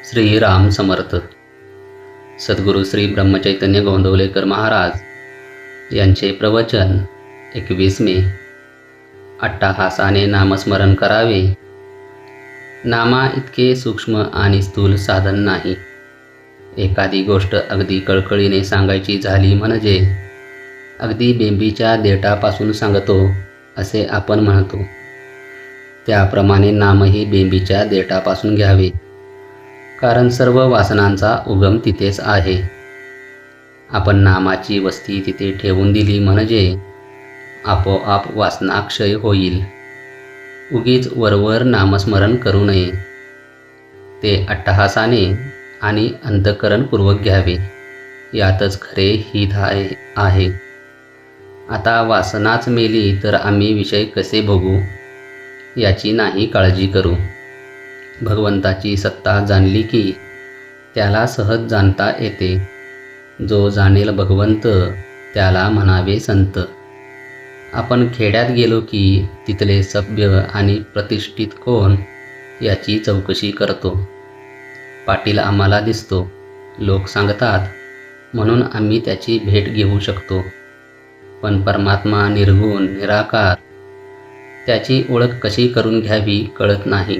श्रीराम समर्थ. सद्गुरू श्री ब्रह्मचैतन्य गोंदवलेकर महाराज यांचे प्रवचन 21 मे. अट्टाहासाने नामस्मरण करावे. नामा इतके सूक्ष्म आणि स्थूल साधन नाही. एखादी गोष्ट अगदी कळकळीने सांगायची झाली म्हणजे अगदी बेंबीच्या देठापासून सांगतो असे आपण म्हणतो. त्याप्रमाणे नामही बेंबीच्या देठापासून घ्यावे, कारण सर्व वासनांचा उगम तिथेच आहे. आपण नामाची वस्ती तिथे ठेवून दिली म्हणजे आपोआप वासनाक्षय होईल. उगीच वरवर नामस्मरण करू नये. ते अट्टहासाने आणि अंतःकरणपूर्वक घ्यावे. यातच खरे हित आहे. आता वासनाच मेली तर आम्ही विषय कसे भोगू याची नाही काळजी करू. भगवंताची सत्ता जाणली की त्याला सहज जाणता येते. जो जाणेल भगवंत त्याला म्हणावे संत. आपण खेड्यात गेलो की तिथले सभ्य आणि प्रतिष्ठित कोण याची चौकशी करतो. पाटील आम्हाला दिसतो, लोक सांगतात, म्हणून आम्ही त्याची भेट घेऊ शकतो. पण परमात्मा निर्गुण निराकार, त्याची ओळख कशी करून घ्यावी कळत नाही.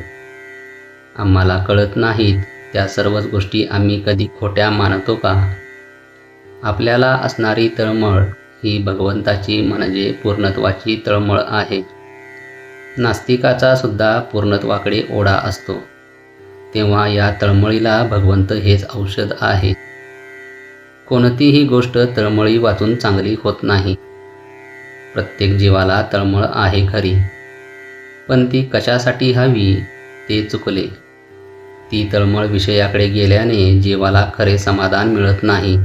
आम्हाला कळत नाहीत त्या सर्वच गोष्टी आम्ही कधी खोट्या मानतो का? आपल्याला असणारी तळमळ ही भगवंताची म्हणजे पूर्णत्वाची तळमळ आहे. नास्तिकाचा सुद्धा पूर्णत्वाकडे ओढा असतो. तेव्हा या तळमळीला भगवंत हेच औषध आहे. कोणतीही गोष्ट तळमळी वाचून चांगली होत नाही. प्रत्येक जीवाला तळमळ आहे खरी, पण ती कशासाठी हवी ते चुकले. ती तळमळ विषयाकडे गेल्याने जीवाला खरे समाधान मिळत नाही.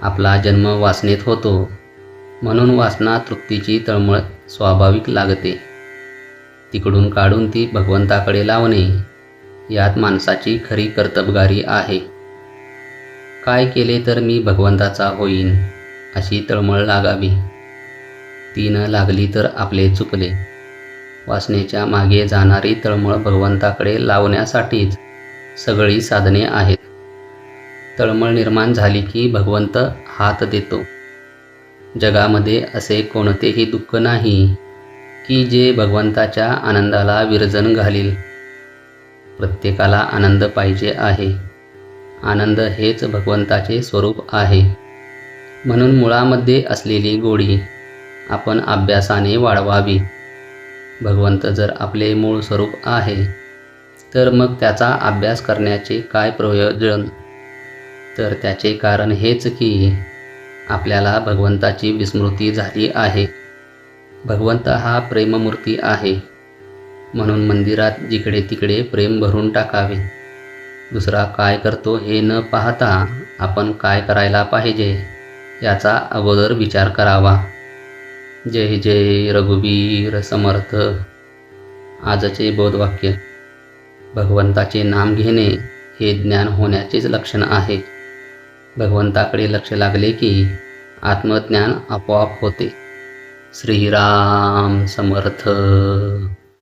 आपला जन्म वासनेत होतो, म्हणून वासना तृप्तीची तळमळ स्वाभाविक लागते. तिकडून काढून ती भगवंताकडे लावणे यात माणसाची खरी कर्तबगारी आहे. काय केले तर मी भगवंताचा होईन अशी तळमळ लागावी. ती न लागली तर आपले चुकले. वासनेच्या मागे जाणारी तळमळ भगवंताकडे लावण्यासाठीच सगळी साधने आहेत. तळमळ निर्माण झाली की भगवंत हात देतो. जगामध्ये असे कोणतेही दुःख नाही की जे भगवंताच्या आनंदाला विरजण घालील. प्रत्येकाला आनंद पाहिजे आहे. आनंद हेच भगवंताचे स्वरूप आहे. म्हणून मुळामध्ये असलेली गोडी आपण अभ्यासाने वाढवावी. भगवंत जर आपले मूळ स्वरूप आहे तर मग त्याचा अभ्यास करण्याचे काय प्रयोजन? तर त्याचे कारण हेच की आपल्याला भगवंताची विस्मृती झाली आहे. भगवंत हा प्रेममूर्ती आहे, म्हणून मंदिरात जिकडे तिकडे प्रेम भरून टाकावे. दुसरा काय करतो हे न पाहता आपण काय करायला पाहिजे याचा अगोदर विचार करावा. जय जय रघुवीर समर्थ. आजचे बोधवाक्य. भगवंताचे नाम घेणे हे ज्ञान होण्याचेच लक्षण आहे. भगवंताकडे लक्ष लागले की आत्मज्ञान आपोआप होते. श्रीराम समर्थ.